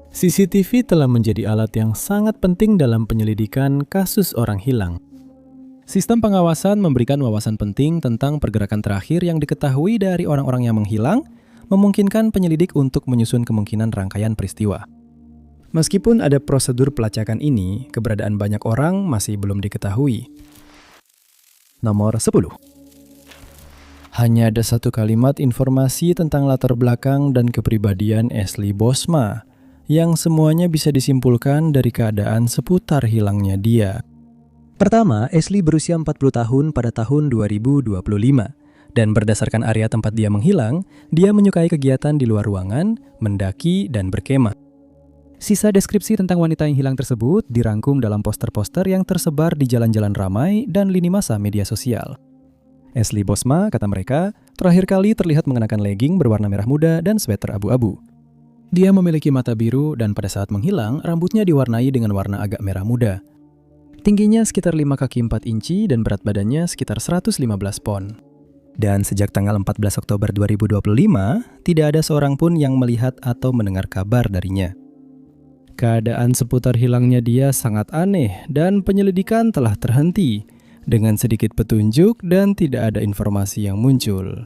CCTV telah menjadi alat yang sangat penting dalam penyelidikan kasus orang hilang. Sistem pengawasan memberikan wawasan penting tentang pergerakan terakhir yang diketahui dari orang-orang yang menghilang, memungkinkan penyelidik untuk menyusun kemungkinan rangkaian peristiwa. Meskipun ada prosedur pelacakan ini, keberadaan banyak orang masih belum diketahui. Nomor 10. Hanya ada satu kalimat informasi tentang latar belakang dan kepribadian Ashley Bosma, yang semuanya bisa disimpulkan dari keadaan seputar hilangnya dia. Pertama, Ashley berusia 40 tahun pada tahun 2025, dan berdasarkan area tempat dia menghilang, dia menyukai kegiatan di luar ruangan, mendaki, dan berkemah. Sisa deskripsi tentang wanita yang hilang tersebut dirangkum dalam poster-poster yang tersebar di jalan-jalan ramai dan lini masa media sosial. Ashley Bosma, kata mereka, terakhir kali terlihat mengenakan legging berwarna merah muda dan sweater abu-abu. Dia memiliki mata biru dan pada saat menghilang, rambutnya diwarnai dengan warna agak merah muda. Tingginya sekitar 5 kaki 4 inci dan berat badannya sekitar 115 pon. Dan sejak tanggal 14 Oktober 2025, tidak ada seorang pun yang melihat atau mendengar kabar darinya. Keadaan seputar hilangnya dia sangat aneh dan penyelidikan telah terhenti dengan sedikit petunjuk dan tidak ada informasi yang muncul.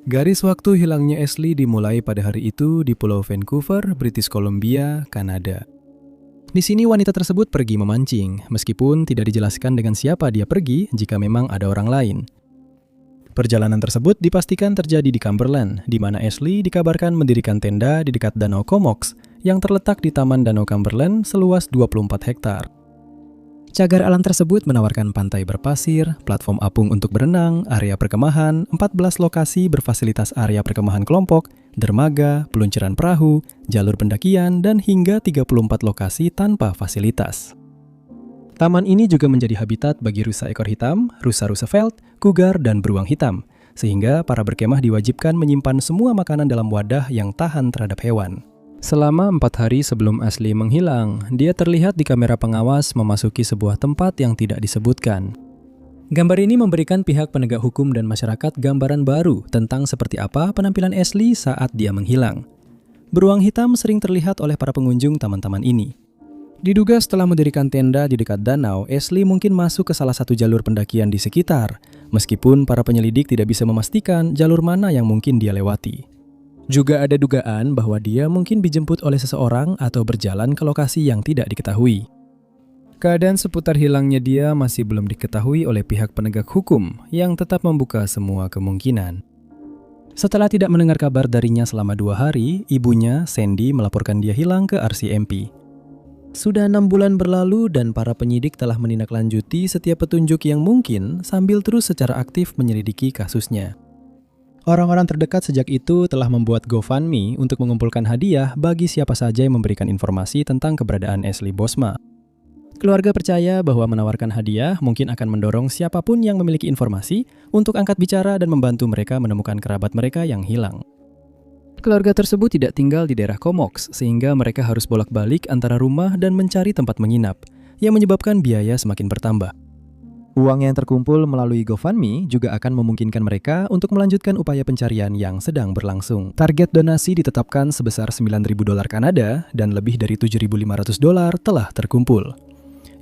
Garis waktu hilangnya Ashley dimulai pada hari itu di Pulau Vancouver, British Columbia, Kanada. Di sini wanita tersebut pergi memancing, meskipun tidak dijelaskan dengan siapa dia pergi jika memang ada orang lain. Perjalanan tersebut dipastikan terjadi di Cumberland, di mana Ashley dikabarkan mendirikan tenda di dekat Danau Comox yang terletak di Taman Danau Cumberland seluas 24 hektar. Cagar alam tersebut menawarkan pantai berpasir, platform apung untuk berenang, area perkemahan, 14 lokasi berfasilitas area perkemahan kelompok, dermaga, peluncuran perahu, jalur pendakian, dan hingga 34 lokasi tanpa fasilitas. Taman ini juga menjadi habitat bagi rusa ekor hitam, rusa Roosevelt, cougar, dan beruang hitam, sehingga para berkemah diwajibkan menyimpan semua makanan dalam wadah yang tahan terhadap hewan. Selama 4 hari sebelum Ashley menghilang, dia terlihat di kamera pengawas memasuki sebuah tempat yang tidak disebutkan. Gambar ini memberikan pihak penegak hukum dan masyarakat gambaran baru tentang seperti apa penampilan Ashley saat dia menghilang. Beruang hitam sering terlihat oleh para pengunjung taman-taman ini. Diduga setelah mendirikan tenda di dekat danau, Ashley mungkin masuk ke salah satu jalur pendakian di sekitar, meskipun para penyelidik tidak bisa memastikan jalur mana yang mungkin dia lewati. Juga ada dugaan bahwa dia mungkin dijemput oleh seseorang atau berjalan ke lokasi yang tidak diketahui. Keadaan seputar hilangnya dia masih belum diketahui oleh pihak penegak hukum yang tetap membuka semua kemungkinan. Setelah tidak mendengar kabar darinya selama 2 hari, ibunya, Sandy, melaporkan dia hilang ke RCMP. Sudah 6 bulan berlalu dan para penyidik telah menindaklanjuti setiap petunjuk yang mungkin sambil terus secara aktif menyelidiki kasusnya. Orang-orang terdekat sejak itu telah membuat GoFundMe untuk mengumpulkan hadiah bagi siapa saja yang memberikan informasi tentang keberadaan Ashley Bosma. Keluarga percaya bahwa menawarkan hadiah mungkin akan mendorong siapapun yang memiliki informasi untuk angkat bicara dan membantu mereka menemukan kerabat mereka yang hilang. Keluarga tersebut tidak tinggal di daerah Comox, sehingga mereka harus bolak-balik antara rumah dan mencari tempat menginap, yang menyebabkan biaya semakin bertambah. Uang yang terkumpul melalui GoFundMe juga akan memungkinkan mereka untuk melanjutkan upaya pencarian yang sedang berlangsung. Target donasi ditetapkan sebesar $9.000 Kanada dan lebih dari $7.500 telah terkumpul.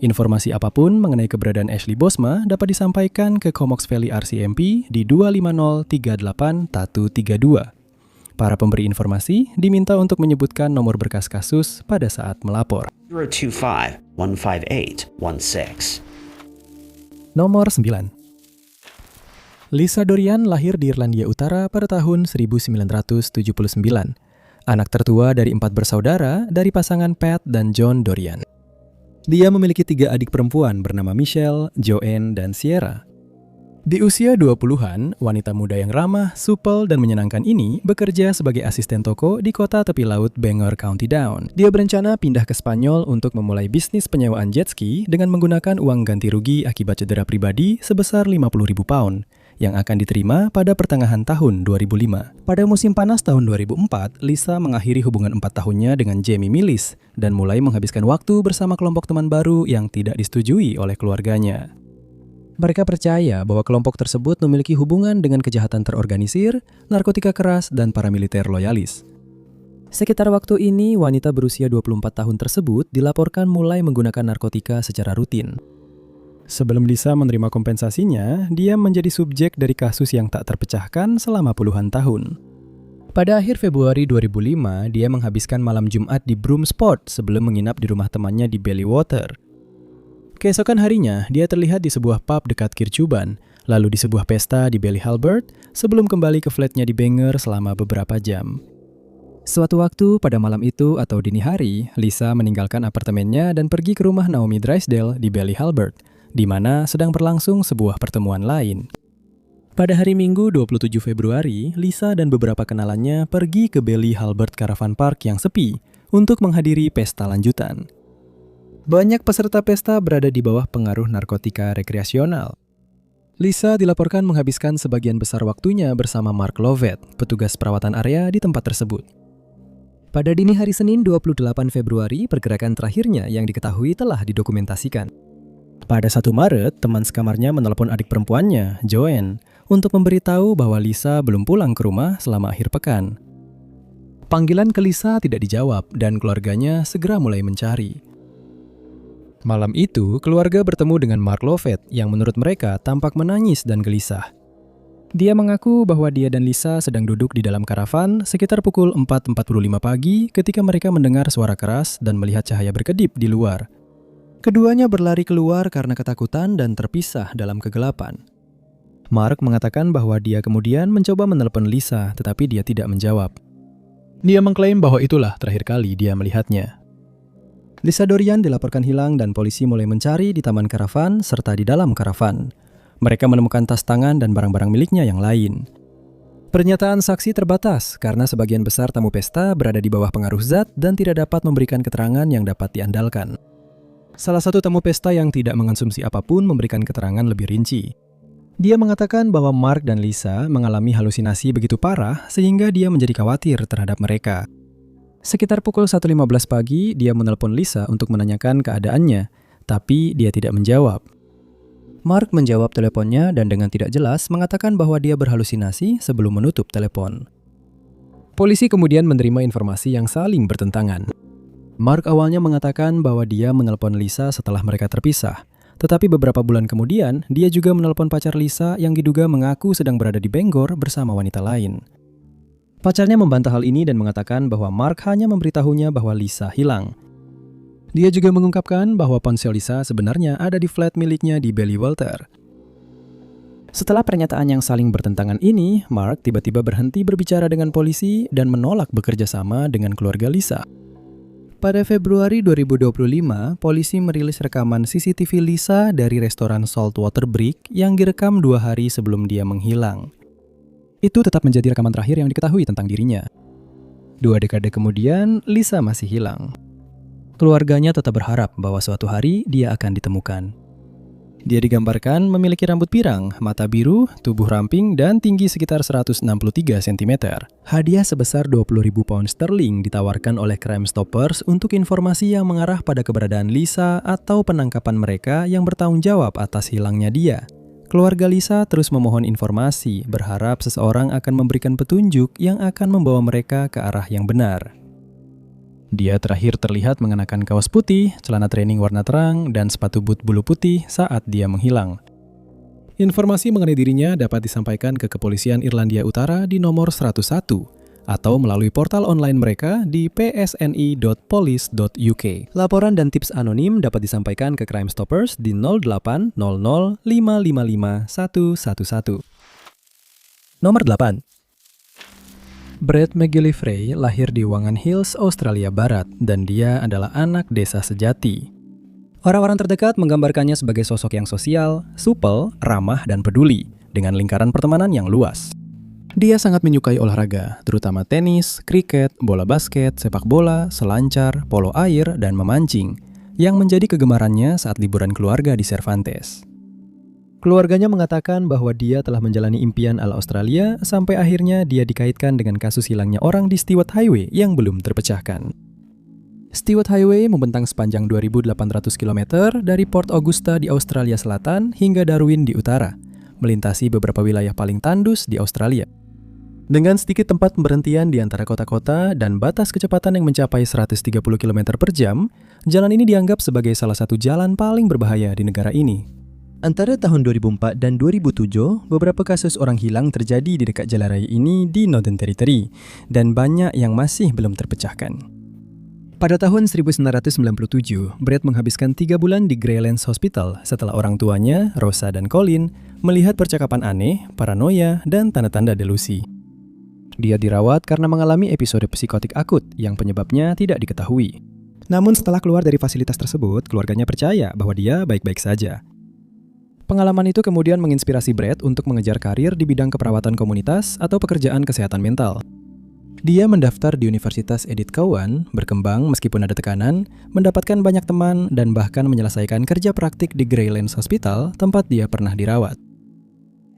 Informasi apapun mengenai keberadaan Ashley Bosma dapat disampaikan ke Comox Valley RCMP di 25038-32. Para pemberi informasi diminta untuk menyebutkan nomor berkas kasus pada saat melapor. 025-158-16. Nomor 9. Lisa Dorian lahir di Irlandia Utara pada tahun 1979. Anak tertua dari 4 bersaudara dari pasangan Pat dan John Dorian. Dia memiliki 3 adik perempuan bernama Michelle, Joanne, dan Sierra. Di usia 20-an, wanita muda yang ramah, supel, dan menyenangkan ini bekerja sebagai asisten toko di kota tepi laut Bangor County Down. Dia berencana pindah ke Spanyol untuk memulai bisnis penyewaan jet ski dengan menggunakan uang ganti rugi akibat cedera pribadi sebesar 50.000 pound yang akan diterima pada pertengahan tahun 2005. Pada musim panas tahun 2004, Lisa mengakhiri hubungan 4 tahunnya dengan Jamie Millis dan mulai menghabiskan waktu bersama kelompok teman baru yang tidak disetujui oleh keluarganya. Mereka percaya bahwa kelompok tersebut memiliki hubungan dengan kejahatan terorganisir, narkotika keras, dan paramiliter loyalis. Sekitar waktu ini, wanita berusia 24 tahun tersebut dilaporkan mulai menggunakan narkotika secara rutin. Sebelum Lisa menerima kompensasinya, dia menjadi subjek dari kasus yang tak terpecahkan selama puluhan tahun. Pada akhir Februari 2005, dia menghabiskan malam Jumat di Broomsport sebelum menginap di rumah temannya di Bellwater. Keesokan harinya, dia terlihat di sebuah pub dekat Kirkjuban, lalu di sebuah pesta di Ballyhalbert, sebelum kembali ke flatnya di Bangor selama beberapa jam. Suatu waktu pada malam itu atau dini hari, Lisa meninggalkan apartemennya dan pergi ke rumah Naomi Drysdale di Ballyhalbert, di mana sedang berlangsung sebuah pertemuan lain. Pada hari Minggu 27 Februari, Lisa dan beberapa kenalannya pergi ke Ballyhalbert Caravan Park yang sepi untuk menghadiri pesta lanjutan. Banyak peserta pesta berada di bawah pengaruh narkotika rekreasional. Lisa dilaporkan menghabiskan sebagian besar waktunya bersama Mark Lovett, petugas perawatan area di tempat tersebut. Pada dini hari Senin 28 Februari, pergerakan terakhirnya yang diketahui telah didokumentasikan. Pada 1 Maret, teman sekamarnya menelepon adik perempuannya, Joanne, untuk memberitahu bahwa Lisa belum pulang ke rumah selama akhir pekan. Panggilan ke Lisa tidak dijawab dan keluarganya segera mulai mencari. Malam itu, keluarga bertemu dengan Mark Lovett yang menurut mereka tampak menangis dan gelisah. Dia mengaku bahwa dia dan Lisa sedang duduk di dalam karavan sekitar pukul 4.45 pagi ketika mereka mendengar suara keras dan melihat cahaya berkedip di luar. Keduanya berlari keluar karena ketakutan dan terpisah dalam kegelapan. Mark mengatakan bahwa dia kemudian mencoba menelepon Lisa, tetapi dia tidak menjawab. Dia mengklaim bahwa itulah terakhir kali dia melihatnya. Lisa Dorian dilaporkan hilang dan polisi mulai mencari di taman karavan serta di dalam karavan. Mereka menemukan tas tangan dan barang-barang miliknya yang lain. Pernyataan saksi terbatas karena sebagian besar tamu pesta berada di bawah pengaruh zat dan tidak dapat memberikan keterangan yang dapat diandalkan. Salah satu tamu pesta yang tidak mengonsumsi apapun memberikan keterangan lebih rinci. Dia mengatakan bahwa Mark dan Lisa mengalami halusinasi begitu parah sehingga dia menjadi khawatir terhadap mereka. Sekitar pukul 1.15 pagi, dia menelpon Lisa untuk menanyakan keadaannya, tapi dia tidak menjawab. Mark menjawab teleponnya dan dengan tidak jelas mengatakan bahwa dia berhalusinasi sebelum menutup telepon. Polisi kemudian menerima informasi yang saling bertentangan. Mark awalnya mengatakan bahwa dia menelpon Lisa setelah mereka terpisah, tetapi beberapa bulan kemudian dia juga menelpon pacar Lisa yang diduga mengaku sedang berada di Bangor bersama wanita lain. Pacarnya membantah hal ini dan mengatakan bahwa Mark hanya memberitahunya bahwa Lisa hilang. Dia juga mengungkapkan bahwa ponsel Lisa sebenarnya ada di flat miliknya di Bellwater. Setelah pernyataan yang saling bertentangan ini, Mark tiba-tiba berhenti berbicara dengan polisi dan menolak bekerja sama dengan keluarga Lisa. Pada Februari 2025, polisi merilis rekaman CCTV Lisa dari restoran Saltwater Brick yang direkam 2 hari sebelum dia menghilang. Itu tetap menjadi rekaman terakhir yang diketahui tentang dirinya. 2 dekade kemudian, Lisa masih hilang. Keluarganya tetap berharap bahwa suatu hari dia akan ditemukan. Dia digambarkan memiliki rambut pirang, mata biru, tubuh ramping, dan tinggi sekitar 163 cm. Hadiah sebesar 20.000 pound sterling ditawarkan oleh Crime Stoppers untuk informasi yang mengarah pada keberadaan Lisa atau penangkapan mereka yang bertanggung jawab atas hilangnya dia. Keluarga Lisa terus memohon informasi, berharap seseorang akan memberikan petunjuk yang akan membawa mereka ke arah yang benar. Dia terakhir terlihat mengenakan kaos putih, celana training warna terang, dan sepatu boot bulu putih saat dia menghilang. Informasi mengenai dirinya dapat disampaikan ke Kepolisian Irlandia Utara di nomor 101 atau melalui portal online mereka di psni.police.uk. Laporan dan tips anonim dapat disampaikan ke Crime Stoppers di 0800 555 111. Nomor 8. Brett McGillivray lahir di Wangan Hills, Australia Barat, dan dia adalah anak desa sejati. Orang-orang terdekat menggambarkannya sebagai sosok yang sosial, supel, ramah, dan peduli, dengan lingkaran pertemanan yang luas. Dia sangat menyukai olahraga, terutama tenis, kriket, bola basket, sepak bola, selancar, polo air, dan memancing, yang menjadi kegemarannya saat liburan keluarga di Cervantes. Keluarganya mengatakan bahwa dia telah menjalani impian ala Australia sampai akhirnya dia dikaitkan dengan kasus hilangnya orang di Stewart Highway yang belum terpecahkan. Stewart Highway membentang sepanjang 2.800 km dari Port Augusta di Australia Selatan hingga Darwin di utara, melintasi beberapa wilayah paling tandus di Australia. Dengan sedikit tempat pemberhentian di antara kota-kota dan batas kecepatan yang mencapai 130 km per jam, jalan ini dianggap sebagai salah satu jalan paling berbahaya di negara ini. Antara tahun 2004 dan 2007, beberapa kasus orang hilang terjadi di dekat jalan raya ini di Northern Territory, dan banyak yang masih belum terpecahkan. Pada tahun 1997, Brett menghabiskan 3 bulan di Greylands Hospital setelah orang tuanya, Rosa dan Colin, melihat percakapan aneh, paranoia, dan tanda-tanda delusi. Dia dirawat karena mengalami episode psikotik akut yang penyebabnya tidak diketahui. Namun setelah keluar dari fasilitas tersebut, keluarganya percaya bahwa dia baik-baik saja. Pengalaman itu kemudian menginspirasi Brett untuk mengejar karir di bidang keperawatan komunitas atau pekerjaan kesehatan mental. Dia mendaftar di Universitas Edith Cowan, berkembang meskipun ada tekanan, mendapatkan banyak teman, dan bahkan menyelesaikan kerja praktik di Greylands Hospital, tempat dia pernah dirawat.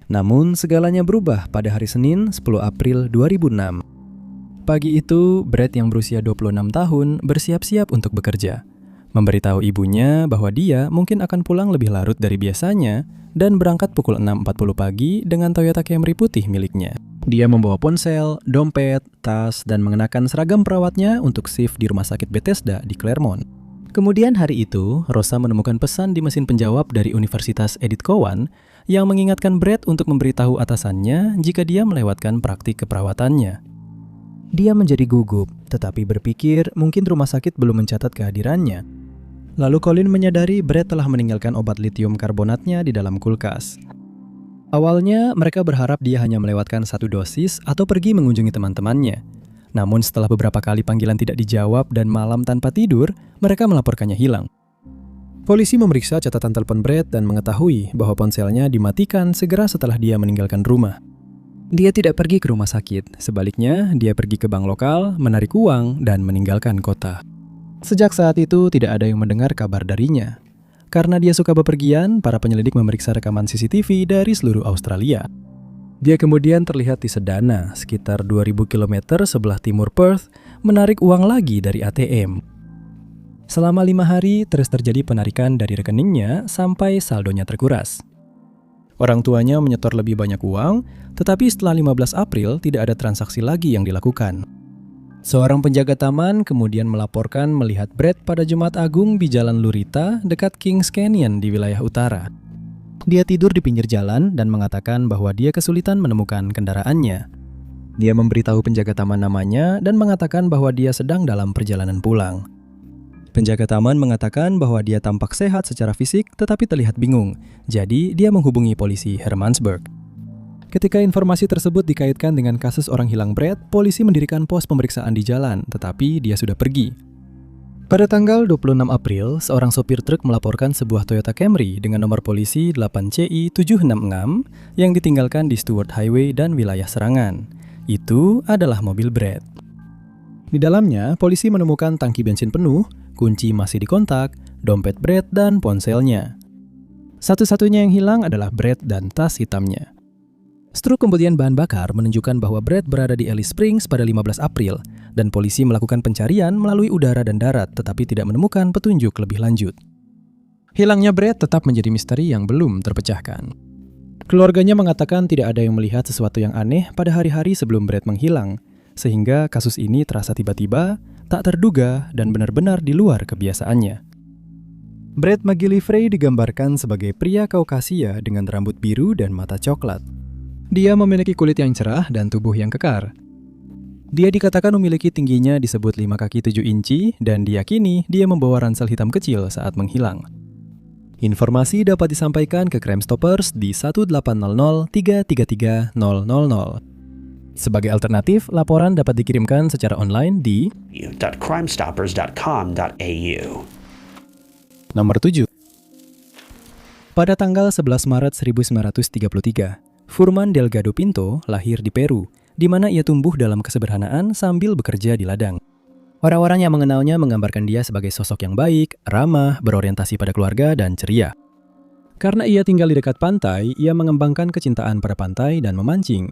Namun, segalanya berubah pada hari Senin, 10 April 2006. Pagi itu, Brett yang berusia 26 tahun bersiap-siap untuk bekerja. Memberitahu ibunya bahwa dia mungkin akan pulang lebih larut dari biasanya dan berangkat pukul 6.40 pagi dengan Toyota Camry putih miliknya. Dia membawa ponsel, dompet, tas, dan mengenakan seragam perawatnya untuk shift di Rumah Sakit Bethesda di Claremont. Kemudian hari itu, Rosa menemukan pesan di mesin penjawab dari Universitas Edith Cowan yang mengingatkan Brett untuk memberitahu atasannya jika dia melewatkan praktik keperawatannya. Dia menjadi gugup, tetapi berpikir mungkin rumah sakit belum mencatat kehadirannya. Lalu Colin menyadari Brett telah meninggalkan obat litium karbonatnya di dalam kulkas. Awalnya, mereka berharap dia hanya melewatkan 1 dosis atau pergi mengunjungi teman-temannya. Namun setelah beberapa kali panggilan tidak dijawab dan malam tanpa tidur, mereka melaporkannya hilang. Polisi memeriksa catatan telepon Brett dan mengetahui bahwa ponselnya dimatikan segera setelah dia meninggalkan rumah. Dia tidak pergi ke rumah sakit, sebaliknya dia pergi ke bank lokal, menarik uang, dan meninggalkan kota. Sejak saat itu tidak ada yang mendengar kabar darinya. Karena dia suka bepergian, para penyelidik memeriksa rekaman CCTV dari seluruh Australia. Dia kemudian terlihat di Sedana, sekitar 2000 km sebelah timur Perth, menarik uang lagi dari ATM. Selama 5 hari, terus terjadi penarikan dari rekeningnya sampai saldonya terkuras. Orang tuanya menyetor lebih banyak uang, tetapi setelah 15 April tidak ada transaksi lagi yang dilakukan. Seorang penjaga taman kemudian melaporkan melihat Brett pada Jumat Agung di Jalan Lurita dekat Kings Canyon di wilayah utara. Dia tidur di pinggir jalan dan mengatakan bahwa dia kesulitan menemukan kendaraannya. Dia memberitahu penjaga taman namanya dan mengatakan bahwa dia sedang dalam perjalanan pulang. Penjaga taman mengatakan bahwa dia tampak sehat secara fisik tetapi terlihat bingung, jadi dia menghubungi polisi Hermannsburg. Ketika informasi tersebut dikaitkan dengan kasus orang hilang Brett, polisi mendirikan pos pemeriksaan di jalan, tetapi dia sudah pergi. Pada tanggal 26 April, seorang sopir truk melaporkan sebuah Toyota Camry dengan nomor polisi 8CI766 yang ditinggalkan di Stewart Highway dan wilayah serangan. Itu adalah mobil Brett. Di dalamnya, polisi menemukan tangki bensin penuh, kunci masih di kontak, dompet Brett, dan ponselnya. Satu-satunya yang hilang adalah Brett dan tas hitamnya. Struk kemudian bahan bakar menunjukkan bahwa Brett berada di Alice Springs pada 15 April dan polisi melakukan pencarian melalui udara dan darat tetapi tidak menemukan petunjuk lebih lanjut. Hilangnya Brett tetap menjadi misteri yang belum terpecahkan. Keluarganya mengatakan tidak ada yang melihat sesuatu yang aneh pada hari-hari sebelum Brett menghilang, sehingga kasus ini terasa tiba-tiba, tak terduga, dan benar-benar di luar kebiasaannya. Brett McGillivray digambarkan sebagai pria Kaukasia dengan rambut biru dan mata coklat. Dia memiliki kulit yang cerah dan tubuh yang kekar. Dia dikatakan memiliki tingginya disebut 5 kaki 7 inci dan diyakini dia membawa ransel hitam kecil saat menghilang. Informasi dapat disampaikan ke Crime Stoppers di 1800 333 000. Sebagai alternatif, laporan dapat dikirimkan secara online di crimestoppers.com.au. Nomor 7. Pada tanggal 11 Maret 1933, Furman Delgado Pinto lahir di Peru, di mana ia tumbuh dalam kesederhanaan sambil bekerja di ladang. Orang-orang yang mengenalnya menggambarkan dia sebagai sosok yang baik, ramah, berorientasi pada keluarga, dan ceria. Karena ia tinggal di dekat pantai, ia mengembangkan kecintaan pada pantai dan memancing.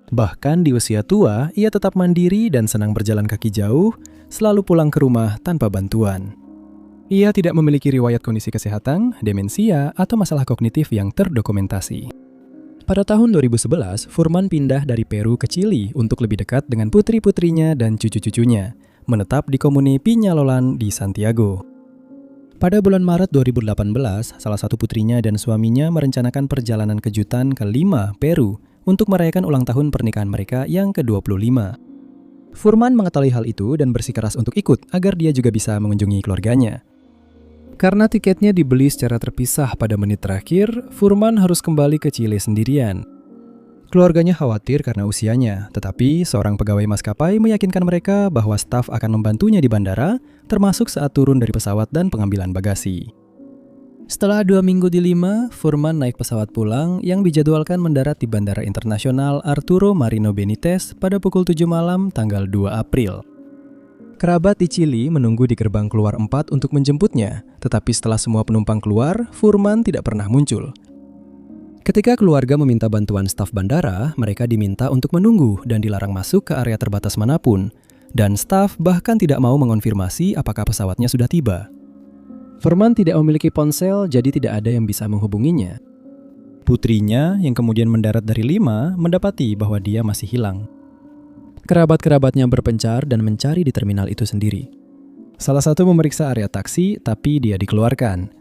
Bahkan di usia tua, ia tetap mandiri dan senang berjalan kaki jauh, selalu pulang ke rumah tanpa bantuan. Ia tidak memiliki riwayat kondisi kesehatan, demensia, atau masalah kognitif yang terdokumentasi. Pada tahun 2011, Furman pindah dari Peru ke Chili untuk lebih dekat dengan putri-putrinya dan cucu-cucunya, menetap di komuni Peñalolan di Santiago. Pada bulan Maret 2018, salah satu putrinya dan suaminya merencanakan perjalanan kejutan ke Lima, Peru, untuk merayakan ulang tahun pernikahan mereka yang ke-25. Furman mengetahui hal itu dan bersikeras untuk ikut agar dia juga bisa mengunjungi keluarganya. Karena tiketnya dibeli secara terpisah pada menit terakhir, Furman harus kembali ke Chile sendirian. Keluarganya khawatir karena usianya, tetapi seorang pegawai maskapai meyakinkan mereka bahwa staf akan membantunya di bandara, termasuk saat turun dari pesawat dan pengambilan bagasi. Setelah 2 minggu di Lima, Furman naik pesawat pulang yang dijadwalkan mendarat di Bandara Internasional Arturo Marino Benitez pada pukul 7 malam tanggal 2 April. Kerabat di Chili menunggu di gerbang keluar 4 untuk menjemputnya, tetapi setelah semua penumpang keluar, Furman tidak pernah muncul. Ketika keluarga meminta bantuan staf bandara, mereka diminta untuk menunggu dan dilarang masuk ke area terbatas manapun, dan staf bahkan tidak mau mengonfirmasi apakah pesawatnya sudah tiba. Furman tidak memiliki ponsel, jadi tidak ada yang bisa menghubunginya. Putrinya, yang kemudian mendarat dari Lima, mendapati bahwa dia masih hilang. Kerabat-kerabatnya berpencar dan mencari di terminal itu sendiri. Salah satu memeriksa area taksi, tapi dia dikeluarkan.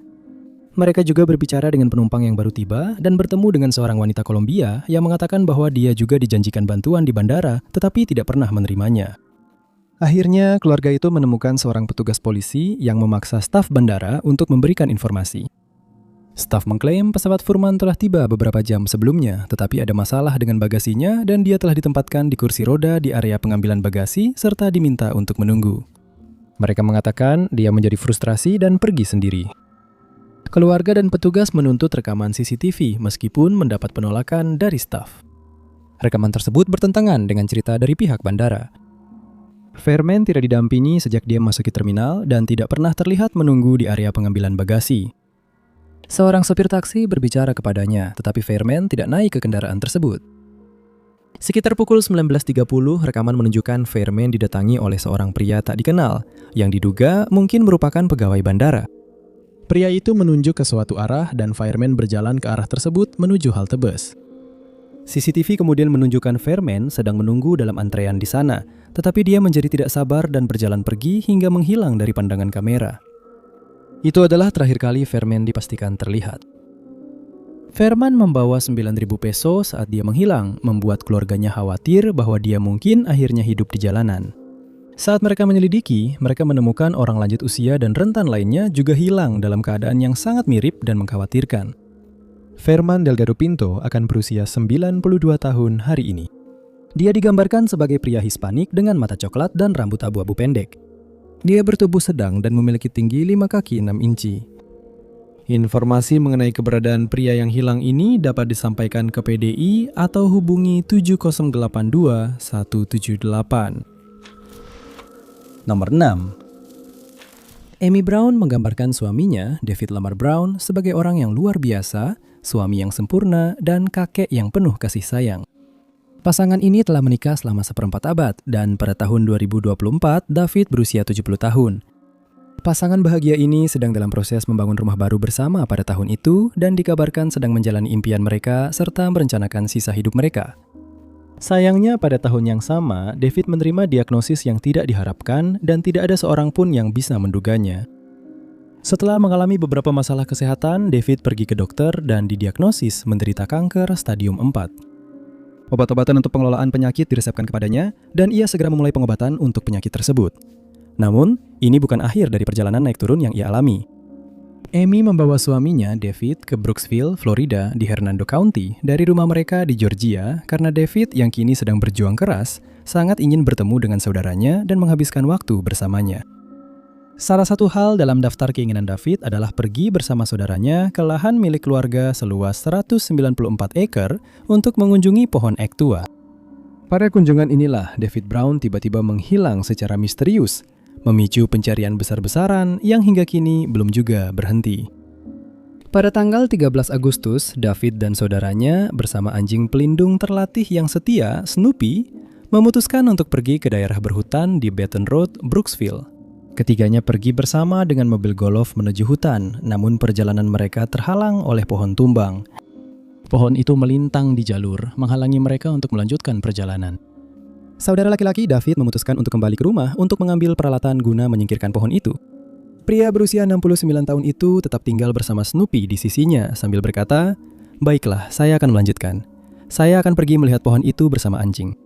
Mereka juga berbicara dengan penumpang yang baru tiba dan bertemu dengan seorang wanita Kolombia yang mengatakan bahwa dia juga dijanjikan bantuan di bandara, tetapi tidak pernah menerimanya. Akhirnya, keluarga itu menemukan seorang petugas polisi yang memaksa staf bandara untuk memberikan informasi. Staf mengklaim pesawat Furman telah tiba beberapa jam sebelumnya, tetapi ada masalah dengan bagasinya dan dia telah ditempatkan di kursi roda di area pengambilan bagasi serta diminta untuk menunggu. Mereka mengatakan dia menjadi frustrasi dan pergi sendiri. Keluarga dan petugas menuntut rekaman CCTV meskipun mendapat penolakan dari staf. Rekaman tersebut bertentangan dengan cerita dari pihak bandara. Fairman tidak didampingi sejak dia masuki terminal dan tidak pernah terlihat menunggu di area pengambilan bagasi. Seorang sopir taksi berbicara kepadanya, tetapi Fairman tidak naik ke kendaraan tersebut. Sekitar pukul 19.30, rekaman menunjukkan Fairman didatangi oleh seorang pria tak dikenal, yang diduga mungkin merupakan pegawai bandara. Pria itu menunjuk ke suatu arah dan Fairman berjalan ke arah tersebut menuju halte bus. CCTV kemudian menunjukkan Fairman sedang menunggu dalam antrean di sana, tetapi dia menjadi tidak sabar dan berjalan pergi hingga menghilang dari pandangan kamera. Itu adalah terakhir kali Fairman dipastikan terlihat. Fairman membawa 9.000 peso saat dia menghilang, membuat keluarganya khawatir bahwa dia mungkin akhirnya hidup di jalanan. Saat mereka menyelidiki, mereka menemukan orang lanjut usia dan rentan lainnya juga hilang dalam keadaan yang sangat mirip dan mengkhawatirkan. Fairman Delgado Pinto akan berusia 92 tahun hari ini. Dia digambarkan sebagai pria Hispanik dengan mata coklat dan rambut abu-abu pendek. Dia bertubuh sedang dan memiliki tinggi 5 kaki 6 inci. Informasi mengenai keberadaan pria yang hilang ini dapat disampaikan ke PDI atau hubungi 7082 178. Nomor 6. Amy Brown menggambarkan suaminya, David Lamar Brown, sebagai orang yang luar biasa, suami yang sempurna, dan kakek yang penuh kasih sayang. Pasangan ini telah menikah selama seperempat abad, dan pada tahun 2024, David berusia 70 tahun. Pasangan bahagia ini sedang dalam proses membangun rumah baru bersama pada tahun itu, dan dikabarkan sedang menjalani impian mereka serta merencanakan sisa hidup mereka. Sayangnya pada tahun yang sama, David menerima diagnosis yang tidak diharapkan dan tidak ada seorang pun yang bisa menduganya. Setelah mengalami beberapa masalah kesehatan, David pergi ke dokter dan didiagnosis menderita kanker stadium 4. Obat-obatan untuk pengelolaan penyakit diresepkan kepadanya dan ia segera memulai pengobatan untuk penyakit tersebut. Namun, ini bukan akhir dari perjalanan naik turun yang ia alami. Amy membawa suaminya, David, ke Brooksville, Florida, di Hernando County, dari rumah mereka di Georgia, karena David yang kini sedang berjuang keras, sangat ingin bertemu dengan saudaranya dan menghabiskan waktu bersamanya. Salah satu hal dalam daftar keinginan David adalah pergi bersama saudaranya ke lahan milik keluarga seluas 194 acre untuk mengunjungi pohon ek tua. Pada kunjungan inilah, David Brown tiba-tiba menghilang secara misterius, memicu pencarian besar-besaran yang hingga kini belum juga berhenti. Pada tanggal 13 Agustus, David dan saudaranya bersama anjing pelindung terlatih yang setia, Snoopy, memutuskan untuk pergi ke daerah berhutan di Baton Rouge, Brooksville. Ketiganya pergi bersama dengan mobil golf menuju hutan, namun perjalanan mereka terhalang oleh pohon tumbang. Pohon itu melintang di jalur, menghalangi mereka untuk melanjutkan perjalanan. Saudara laki-laki David memutuskan untuk kembali ke rumah untuk mengambil peralatan guna menyingkirkan pohon itu. Pria berusia 69 tahun itu tetap tinggal bersama Snoopy di sisinya sambil berkata, "Baiklah, saya akan melanjutkan. Saya akan pergi melihat pohon itu bersama anjing."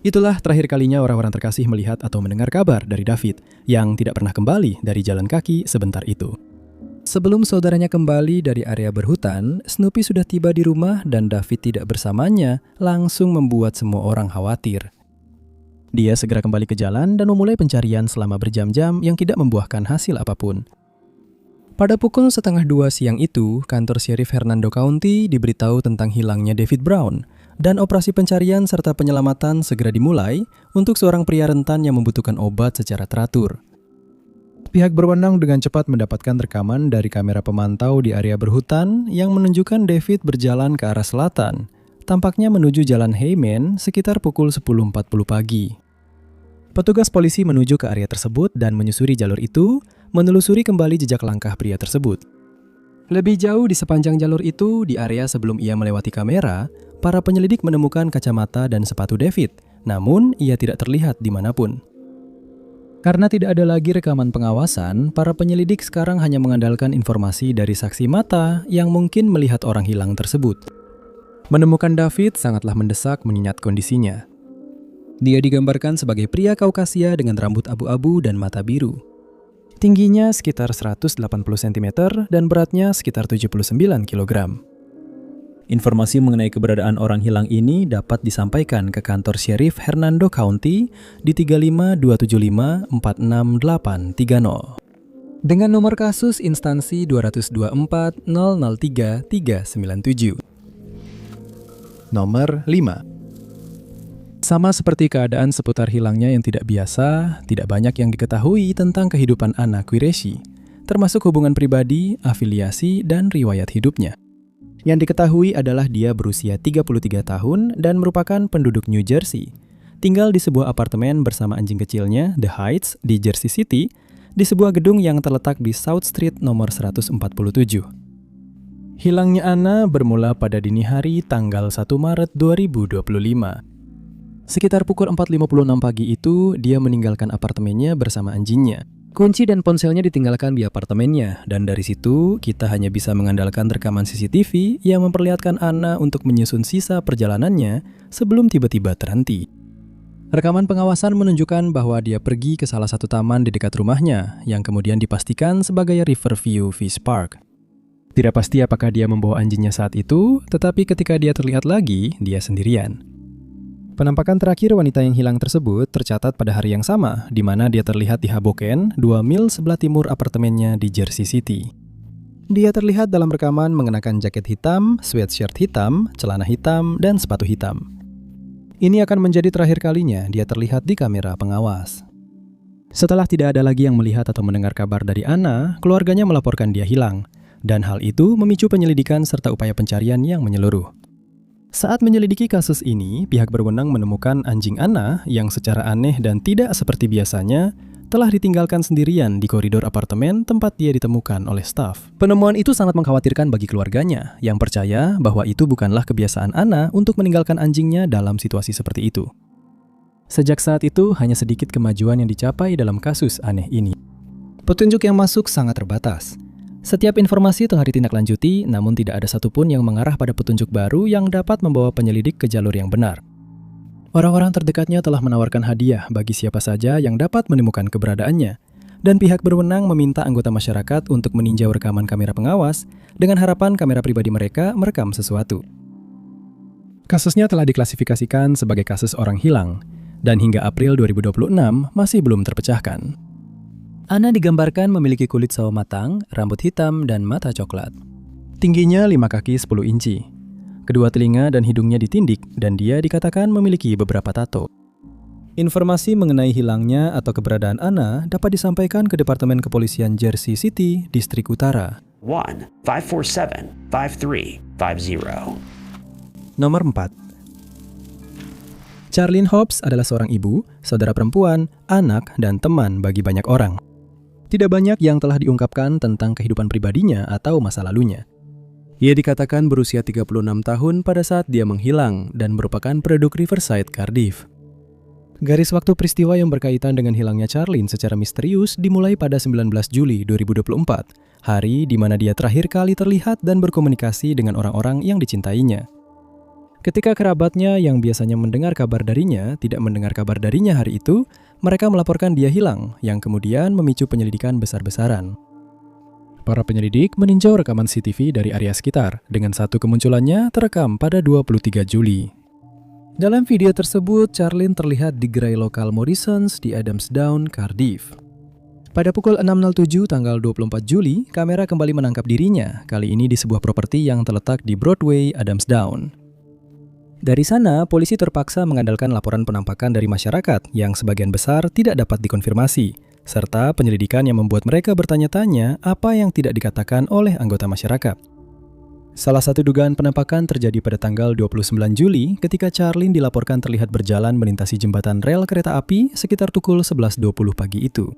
Itulah terakhir kalinya orang-orang terkasih melihat atau mendengar kabar dari David yang tidak pernah kembali dari jalan kaki sebentar itu. Sebelum saudaranya kembali dari area berhutan, Snoopy sudah tiba di rumah dan David tidak bersamanya langsung membuat semua orang khawatir. Dia segera kembali ke jalan dan memulai pencarian selama berjam-jam yang tidak membuahkan hasil apapun. Pada pukul 1:30 siang itu, kantor Sheriff Hernando County diberitahu tentang hilangnya David Brown, dan operasi pencarian serta penyelamatan segera dimulai untuk seorang pria rentan yang membutuhkan obat secara teratur. Pihak berwenang dengan cepat mendapatkan rekaman dari kamera pemantau di area berhutan yang menunjukkan David berjalan ke arah selatan, tampaknya menuju Jalan Hayman sekitar pukul 10.40 pagi. Petugas polisi menuju ke area tersebut dan menyusuri jalur itu, menelusuri kembali jejak langkah pria tersebut. Lebih jauh di sepanjang jalur itu, di area sebelum ia melewati kamera, para penyelidik menemukan kacamata dan sepatu David, namun ia tidak terlihat dimanapun. Karena tidak ada lagi rekaman pengawasan, para penyelidik sekarang hanya mengandalkan informasi dari saksi mata yang mungkin melihat orang hilang tersebut. Menemukan David sangatlah mendesak mengingat kondisinya. Dia digambarkan sebagai pria Kaukasia dengan rambut abu-abu dan mata biru. Tingginya sekitar 180 cm dan beratnya sekitar 79 kg. Informasi mengenai keberadaan orang hilang ini dapat disampaikan ke kantor Sheriff Hernando County di 35225468830 dengan nomor kasus instansi 224003397. Nomor 5. Sama seperti keadaan seputar hilangnya yang tidak biasa, tidak banyak yang diketahui tentang kehidupan Anna Qureshi, termasuk hubungan pribadi, afiliasi, dan riwayat hidupnya. Yang diketahui adalah dia berusia 33 tahun dan merupakan penduduk New Jersey, tinggal di sebuah apartemen bersama anjing kecilnya, The Heights, di Jersey City, di sebuah gedung yang terletak di South Street nomor 147. Hilangnya Anna bermula pada dini hari tanggal 1 Maret 2025. Sekitar pukul 4.56 pagi itu, dia meninggalkan apartemennya bersama anjingnya. Kunci dan ponselnya ditinggalkan di apartemennya, dan dari situ kita hanya bisa mengandalkan rekaman CCTV yang memperlihatkan Anna untuk menyusun sisa perjalanannya sebelum tiba-tiba terhenti. Rekaman pengawasan menunjukkan bahwa dia pergi ke salah satu taman di dekat rumahnya, yang kemudian dipastikan sebagai Riverview Fish Park. Tidak pasti apakah dia membawa anjingnya saat itu, tetapi ketika dia terlihat lagi, dia sendirian. Penampakan terakhir wanita yang hilang tersebut tercatat pada hari yang sama, di mana dia terlihat di Hoboken, 2 mil sebelah timur apartemennya di Jersey City. Dia terlihat dalam rekaman mengenakan jaket hitam, sweatshirt hitam, celana hitam, dan sepatu hitam. Ini akan menjadi terakhir kalinya dia terlihat di kamera pengawas. Setelah tidak ada lagi yang melihat atau mendengar kabar dari Anna, keluarganya melaporkan dia hilang, dan hal itu memicu penyelidikan serta upaya pencarian yang menyeluruh. Saat menyelidiki kasus ini, pihak berwenang menemukan anjing Anna yang secara aneh dan tidak seperti biasanya telah ditinggalkan sendirian di koridor apartemen tempat dia ditemukan oleh staf. Penemuan itu sangat mengkhawatirkan bagi keluarganya yang percaya bahwa itu bukanlah kebiasaan Anna untuk meninggalkan anjingnya dalam situasi seperti itu. Sejak saat itu, hanya sedikit kemajuan yang dicapai dalam kasus aneh ini. Petunjuk yang masuk sangat terbatas. Setiap informasi telah ditindaklanjuti, namun tidak ada satupun yang mengarah pada petunjuk baru yang dapat membawa penyelidik ke jalur yang benar. Orang-orang terdekatnya telah menawarkan hadiah bagi siapa saja yang dapat menemukan keberadaannya, dan pihak berwenang meminta anggota masyarakat untuk meninjau rekaman kamera pengawas dengan harapan kamera pribadi mereka merekam sesuatu. Kasusnya telah diklasifikasikan sebagai kasus orang hilang, dan hingga April 2026 masih belum terpecahkan. Anna digambarkan memiliki kulit sawo matang, rambut hitam, dan mata coklat. Tingginya 5 kaki 10 inci. Kedua telinga dan hidungnya ditindik, dan dia dikatakan memiliki beberapa tato. Informasi mengenai hilangnya atau keberadaan Anna dapat disampaikan ke Departemen Kepolisian Jersey City, Distrik Utara. 1-547-5350. Nomor 4. Charlene Hobbs adalah seorang ibu, saudara perempuan, anak, dan teman bagi banyak orang. Tidak banyak yang telah diungkapkan tentang kehidupan pribadinya atau masa lalunya. Ia dikatakan berusia 36 tahun pada saat dia menghilang dan merupakan penduduk Riverside, Cardiff. Garis waktu peristiwa yang berkaitan dengan hilangnya Charlene secara misterius dimulai pada 19 Juli 2024, hari di mana dia terakhir kali terlihat dan berkomunikasi dengan orang-orang yang dicintainya. Ketika kerabatnya yang biasanya mendengar kabar darinya tidak mendengar kabar darinya hari itu, mereka melaporkan dia hilang, yang kemudian memicu penyelidikan besar-besaran. Para penyelidik meninjau rekaman CCTV dari area sekitar, dengan satu kemunculannya terekam pada 23 Juli. Dalam video tersebut, Charlene terlihat di gerai lokal Morrisons di Adamsdown, Cardiff. Pada pukul 6.07 tanggal 24 Juli, kamera kembali menangkap dirinya, kali ini di sebuah properti yang terletak di Broadway, Adamsdown. Dari sana, polisi terpaksa mengandalkan laporan penampakan dari masyarakat yang sebagian besar tidak dapat dikonfirmasi, serta penyelidikan yang membuat mereka bertanya-tanya apa yang tidak dikatakan oleh anggota masyarakat. Salah satu dugaan penampakan terjadi pada tanggal 29 Juli ketika Charlene dilaporkan terlihat berjalan melintasi jembatan rel kereta api sekitar pukul 11.20 pagi itu.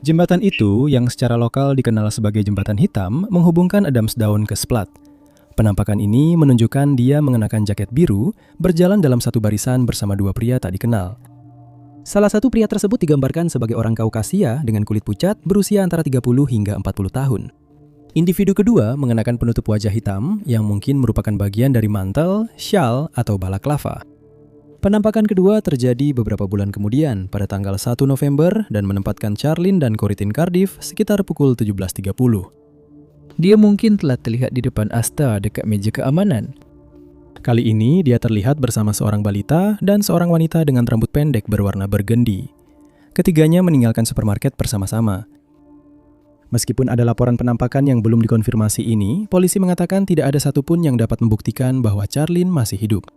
Jembatan itu, yang secara lokal dikenal sebagai jembatan hitam, menghubungkan Adamsdown ke Splat. Penampakan ini menunjukkan dia mengenakan jaket biru, berjalan dalam satu barisan bersama dua pria tak dikenal. Salah satu pria tersebut digambarkan sebagai orang Kaukasia dengan kulit pucat berusia antara 30 hingga 40 tahun. Individu kedua mengenakan penutup wajah hitam yang mungkin merupakan bagian dari mantel, shawl, atau balaklava. Penampakan kedua terjadi beberapa bulan kemudian pada tanggal 1 November dan menempatkan Charlene dan Corinne Cardiff sekitar pukul 17.30. Dia mungkin telah terlihat di depan asta dekat meja keamanan. Kali ini dia terlihat bersama seorang balita dan seorang wanita dengan rambut pendek berwarna burgundy. Ketiganya meninggalkan supermarket bersama-sama. Meskipun ada laporan penampakan yang belum dikonfirmasi ini, polisi mengatakan tidak ada satupun yang dapat membuktikan bahwa Charlene masih hidup.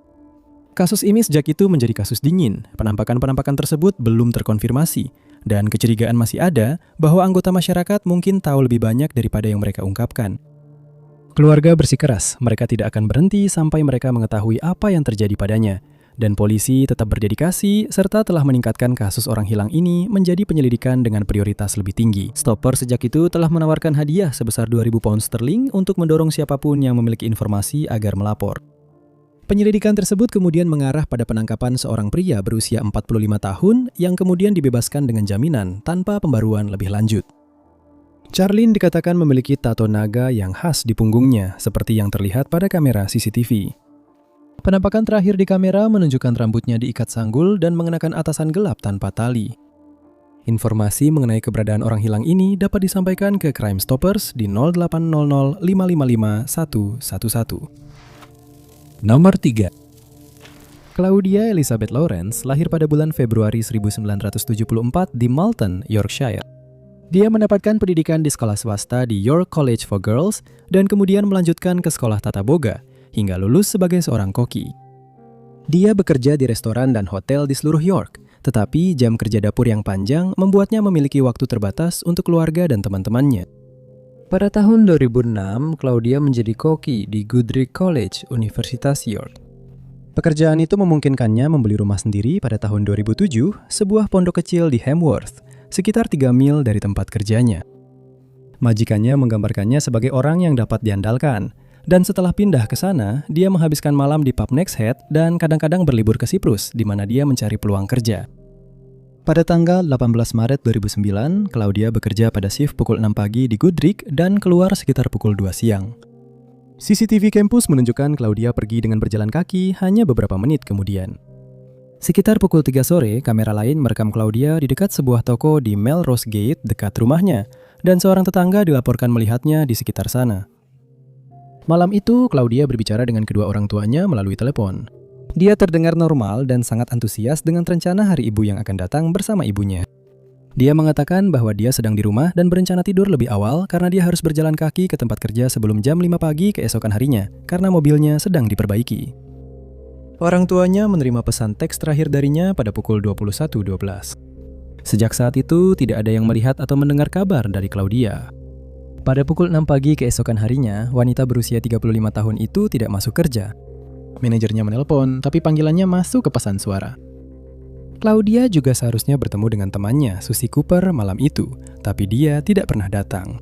Kasus ini sejak itu menjadi kasus dingin. Penampakan-penampakan tersebut belum terkonfirmasi, dan kecurigaan masih ada bahwa anggota masyarakat mungkin tahu lebih banyak daripada yang mereka ungkapkan. Keluarga bersikeras, mereka tidak akan berhenti sampai mereka mengetahui apa yang terjadi padanya. Dan polisi tetap berdedikasi serta telah meningkatkan kasus orang hilang ini menjadi penyelidikan dengan prioritas lebih tinggi. Stopper sejak itu telah menawarkan hadiah sebesar 2.000 pound sterling untuk mendorong siapapun yang memiliki informasi agar melapor. Penyelidikan tersebut kemudian mengarah pada penangkapan seorang pria berusia 45 tahun yang kemudian dibebaskan dengan jaminan tanpa pembaruan lebih lanjut. Charlene dikatakan memiliki tato naga yang khas di punggungnya, seperti yang terlihat pada kamera CCTV. Penampakan terakhir di kamera menunjukkan rambutnya diikat sanggul dan mengenakan atasan gelap tanpa tali. Informasi mengenai keberadaan orang hilang ini dapat disampaikan ke Crime Stoppers di 0800 555 111. Nomor 3. Claudia Elizabeth Lawrence lahir pada bulan Februari 1974 di Malton, Yorkshire. Dia mendapatkan pendidikan di sekolah swasta di York College for Girls dan kemudian melanjutkan ke sekolah tata boga hingga lulus sebagai seorang koki. Dia bekerja di restoran dan hotel di seluruh York, tetapi jam kerja dapur yang panjang membuatnya memiliki waktu terbatas untuk keluarga dan teman-temannya. Pada tahun 2006, Claudia menjadi koki di Goodricke College, Universitas York. Pekerjaan itu memungkinkannya membeli rumah sendiri pada tahun 2007, sebuah pondok kecil di Hamworth, sekitar 3 mil dari tempat kerjanya. Majikannya menggambarkannya sebagai orang yang dapat diandalkan, dan setelah pindah ke sana, dia menghabiskan malam di pub Next Head dan kadang-kadang berlibur ke Siprus, di mana dia mencari peluang kerja. Pada tanggal 18 Maret 2009, Claudia bekerja pada shift pukul 6 pagi di Goodricke dan keluar sekitar pukul 2 siang. CCTV kampus menunjukkan Claudia pergi dengan berjalan kaki hanya beberapa menit kemudian. Sekitar pukul 3 sore, kamera lain merekam Claudia di dekat sebuah toko di Melrose Gate dekat rumahnya, dan seorang tetangga dilaporkan melihatnya di sekitar sana. Malam itu, Claudia berbicara dengan kedua orang tuanya melalui telepon. Dia terdengar normal dan sangat antusias dengan rencana hari ibu yang akan datang bersama ibunya. Dia mengatakan bahwa dia sedang di rumah dan berencana tidur lebih awal karena dia harus berjalan kaki ke tempat kerja sebelum jam 5 pagi keesokan harinya, karena mobilnya sedang diperbaiki. Orang tuanya menerima pesan teks terakhir darinya pada pukul 21.12. Sejak saat itu, tidak ada yang melihat atau mendengar kabar dari Claudia. Pada pukul 6 pagi keesokan harinya, wanita berusia 35 tahun itu tidak masuk kerja. Manajernya menelpon, tapi panggilannya masuk ke pesan suara. Claudia juga seharusnya bertemu dengan temannya, Susie Cooper, malam itu, tapi dia tidak pernah datang.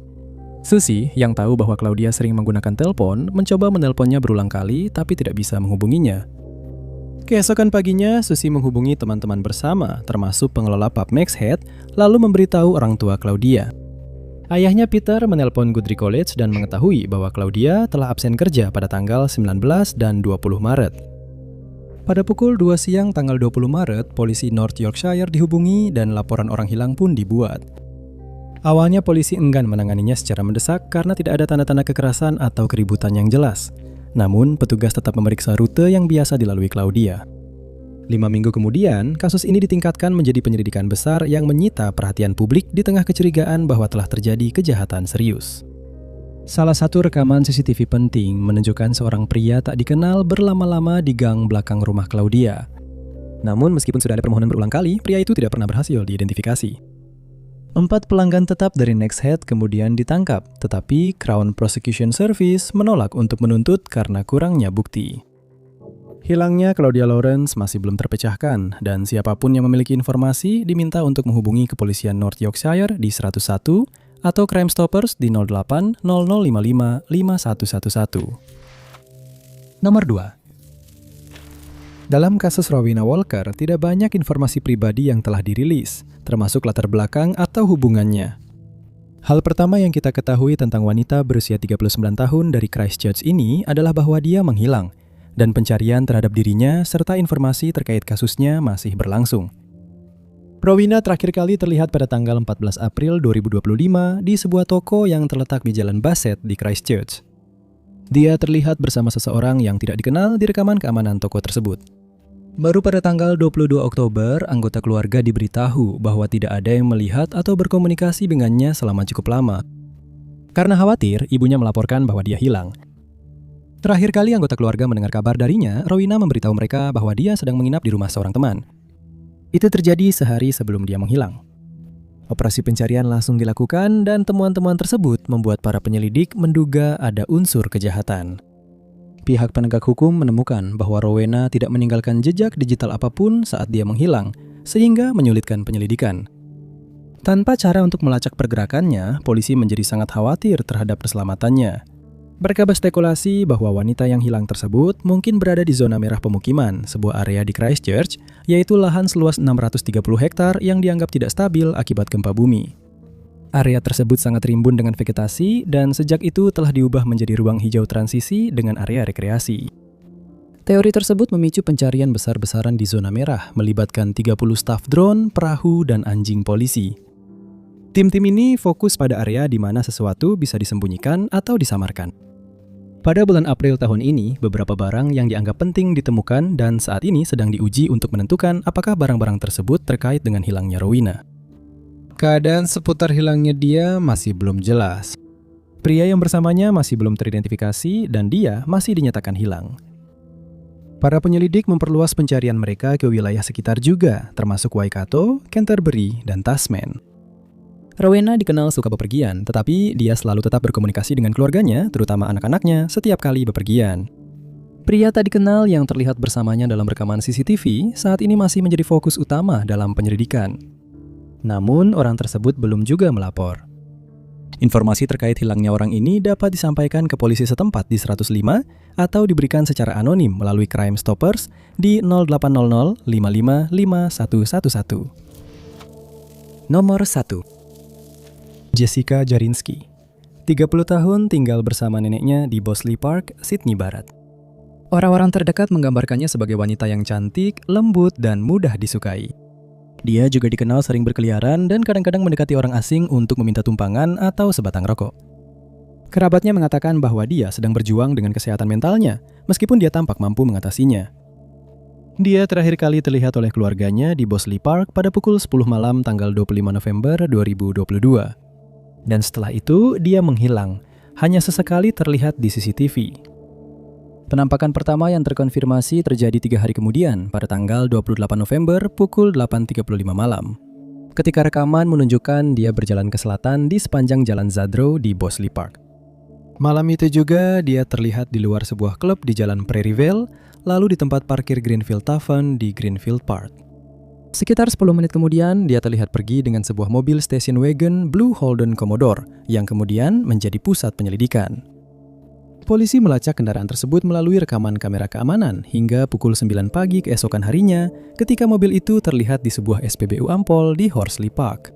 Susie, yang tahu bahwa Claudia sering menggunakan telepon, mencoba menelponnya berulang kali tapi tidak bisa menghubunginya. Keesokan paginya, Susie menghubungi teman-teman bersama, termasuk pengelola pub Max Head, lalu memberitahu orang tua Claudia. Ayahnya Peter menelpon Guthrie College dan mengetahui bahwa Claudia telah absen kerja pada tanggal 19 dan 20 Maret. Pada pukul 2 siang tanggal 20 Maret, polisi North Yorkshire dihubungi dan laporan orang hilang pun dibuat. Awalnya polisi enggan menanganinya secara mendesak karena tidak ada tanda-tanda kekerasan atau keributan yang jelas. Namun, petugas tetap memeriksa rute yang biasa dilalui Claudia. 5 minggu kemudian, kasus ini ditingkatkan menjadi penyelidikan besar yang menyita perhatian publik di tengah kecurigaan bahwa telah terjadi kejahatan serius. Salah satu rekaman CCTV penting menunjukkan seorang pria tak dikenal berlama-lama di gang belakang rumah Claudia. Namun, meskipun sudah ada permohonan berulang kali, pria itu tidak pernah berhasil diidentifikasi. 4 pelanggan tetap dari Next Head kemudian ditangkap, tetapi Crown Prosecution Service menolak untuk menuntut karena kurangnya bukti. Hilangnya Claudia Lawrence masih belum terpecahkan, dan siapapun yang memiliki informasi diminta untuk menghubungi kepolisian North Yorkshire di 101 atau Crime Stoppers di 08 0055 5111. Nomor 2. Dalam kasus Rowena Walker, tidak banyak informasi pribadi yang telah dirilis, termasuk latar belakang atau hubungannya. Hal pertama yang kita ketahui tentang wanita berusia 39 tahun dari Christchurch ini adalah bahwa dia menghilang, dan pencarian terhadap dirinya serta informasi terkait kasusnya masih berlangsung. Rowena terakhir kali terlihat pada tanggal 14 April 2025 di sebuah toko yang terletak di Jalan Bassett di Christchurch. Dia terlihat bersama seseorang yang tidak dikenal di rekaman keamanan toko tersebut. Baru pada tanggal 22 Oktober, anggota keluarga diberitahu bahwa tidak ada yang melihat atau berkomunikasi dengannya selama cukup lama. Karena khawatir, ibunya melaporkan bahwa dia hilang. Terakhir kali anggota keluarga mendengar kabar darinya, Rowena memberitahu mereka bahwa dia sedang menginap di rumah seorang teman. Itu terjadi sehari sebelum dia menghilang. Operasi pencarian langsung dilakukan dan temuan-temuan tersebut membuat para penyelidik menduga ada unsur kejahatan. Pihak penegak hukum menemukan bahwa Rowena tidak meninggalkan jejak digital apapun saat dia menghilang, sehingga menyulitkan penyelidikan. Tanpa cara untuk melacak pergerakannya, polisi menjadi sangat khawatir terhadap keselamatannya. Mereka berspekulasi bahwa wanita yang hilang tersebut mungkin berada di zona merah pemukiman, sebuah area di Christchurch, yaitu lahan seluas 630 hektar yang dianggap tidak stabil akibat gempa bumi. Area tersebut sangat rimbun dengan vegetasi dan sejak itu telah diubah menjadi ruang hijau transisi dengan area rekreasi. Teori tersebut memicu pencarian besar-besaran di zona merah, melibatkan 30 staf drone, perahu, dan anjing polisi. Tim-tim ini fokus pada area di mana sesuatu bisa disembunyikan atau disamarkan. Pada bulan April tahun ini, beberapa barang yang dianggap penting ditemukan dan saat ini sedang diuji untuk menentukan apakah barang-barang tersebut terkait dengan hilangnya Rowena. Keadaan seputar hilangnya dia masih belum jelas. Pria yang bersamanya masih belum teridentifikasi dan dia masih dinyatakan hilang. Para penyelidik memperluas pencarian mereka ke wilayah sekitar juga, termasuk Waikato, Canterbury, dan Tasman. Rowena dikenal suka bepergian, tetapi dia selalu tetap berkomunikasi dengan keluarganya, terutama anak-anaknya, setiap kali bepergian. Pria tak dikenal yang terlihat bersamanya dalam rekaman CCTV saat ini masih menjadi fokus utama dalam penyelidikan. Namun, orang tersebut belum juga melapor. Informasi terkait hilangnya orang ini dapat disampaikan ke polisi setempat di 105 atau diberikan secara anonim melalui Crime Stoppers di 0800 55 5111. Nomor 1. Jessica Jarinsky, 30 tahun tinggal bersama neneknya di Bosley Park, Sydney Barat. Orang-orang terdekat menggambarkannya sebagai wanita yang cantik, lembut, dan mudah disukai. Dia juga dikenal sering berkeliaran dan kadang-kadang mendekati orang asing untuk meminta tumpangan atau sebatang rokok. Kerabatnya mengatakan bahwa dia sedang berjuang dengan kesehatan mentalnya, meskipun dia tampak mampu mengatasinya. Dia terakhir kali terlihat oleh keluarganya di Bosley Park pada pukul 10 malam tanggal 25 November 2022. Dan setelah itu, dia menghilang, hanya sesekali terlihat di CCTV. Penampakan pertama yang terkonfirmasi terjadi 3 hari kemudian, pada tanggal 28 November pukul 8.35 malam. Ketika rekaman menunjukkan dia berjalan ke selatan di sepanjang jalan Zadro di Bosley Park. Malam itu juga dia terlihat di luar sebuah klub di jalan Prairievale, lalu di tempat parkir Greenfield Tavern di Greenfield Park. Sekitar 10 menit kemudian, dia terlihat pergi dengan sebuah mobil station wagon Blue Holden Commodore yang kemudian menjadi pusat penyelidikan. Polisi melacak kendaraan tersebut melalui rekaman kamera keamanan hingga pukul 9 pagi keesokan harinya ketika mobil itu terlihat di sebuah SPBU Ampol di Horsley Park.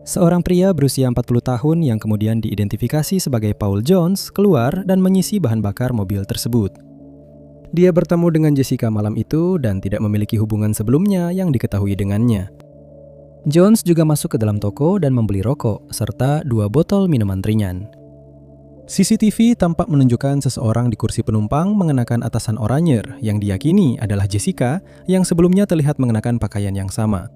Seorang pria berusia 40 tahun yang kemudian diidentifikasi sebagai Paul Jones keluar dan mengisi bahan bakar mobil tersebut. Dia bertemu dengan Jessica malam itu dan tidak memiliki hubungan sebelumnya yang diketahui dengannya. Jones juga masuk ke dalam toko dan membeli rokok serta 2 botol minuman ringan. CCTV tampak menunjukkan seseorang di kursi penumpang mengenakan atasan oranye yang diyakini adalah Jessica yang sebelumnya terlihat mengenakan pakaian yang sama.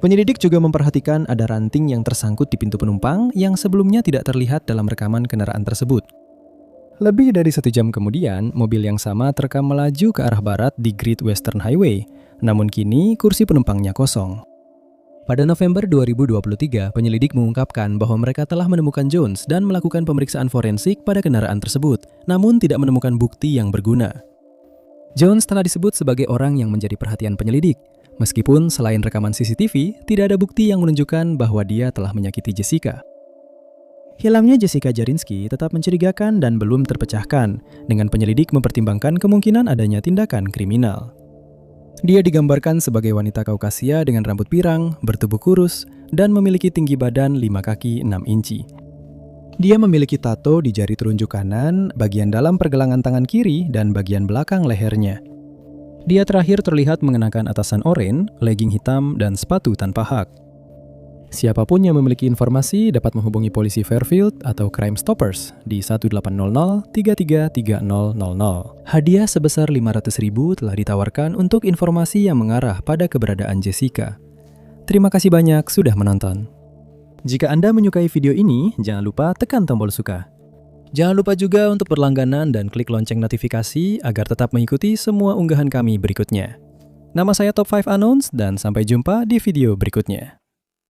Penyelidik juga memperhatikan ada ranting yang tersangkut di pintu penumpang yang sebelumnya tidak terlihat dalam rekaman kendaraan tersebut. Lebih dari 1 jam kemudian, mobil yang sama terekam melaju ke arah barat di Great Western Highway, namun kini kursi penumpangnya kosong. Pada November 2023, penyelidik mengungkapkan bahwa mereka telah menemukan Jones dan melakukan pemeriksaan forensik pada kendaraan tersebut, namun tidak menemukan bukti yang berguna. Jones telah disebut sebagai orang yang menjadi perhatian penyelidik, meskipun selain rekaman CCTV, tidak ada bukti yang menunjukkan bahwa dia telah menyakiti Jessica. Hilangnya Jessica Jarinski tetap mencurigakan dan belum terpecahkan, dengan penyelidik mempertimbangkan kemungkinan adanya tindakan kriminal. Dia digambarkan sebagai wanita Kaukasia dengan rambut pirang, bertubuh kurus, dan memiliki tinggi badan 5 kaki 6 inci. Dia memiliki tato di jari telunjuk kanan, bagian dalam pergelangan tangan kiri, dan bagian belakang lehernya. Dia terakhir terlihat mengenakan atasan oranye, legging hitam, dan sepatu tanpa hak. Siapapun yang memiliki informasi dapat menghubungi polisi Fairfield atau Crime Stoppers di 1800-333000. Hadiah sebesar 500.000 telah ditawarkan untuk informasi yang mengarah pada keberadaan Jessica. Terima kasih banyak sudah menonton. Jika Anda menyukai video ini, jangan lupa tekan tombol suka. Jangan lupa juga untuk berlangganan dan klik lonceng notifikasi agar tetap mengikuti semua unggahan kami berikutnya. Nama saya Top 5 Unknowns dan sampai jumpa di video berikutnya.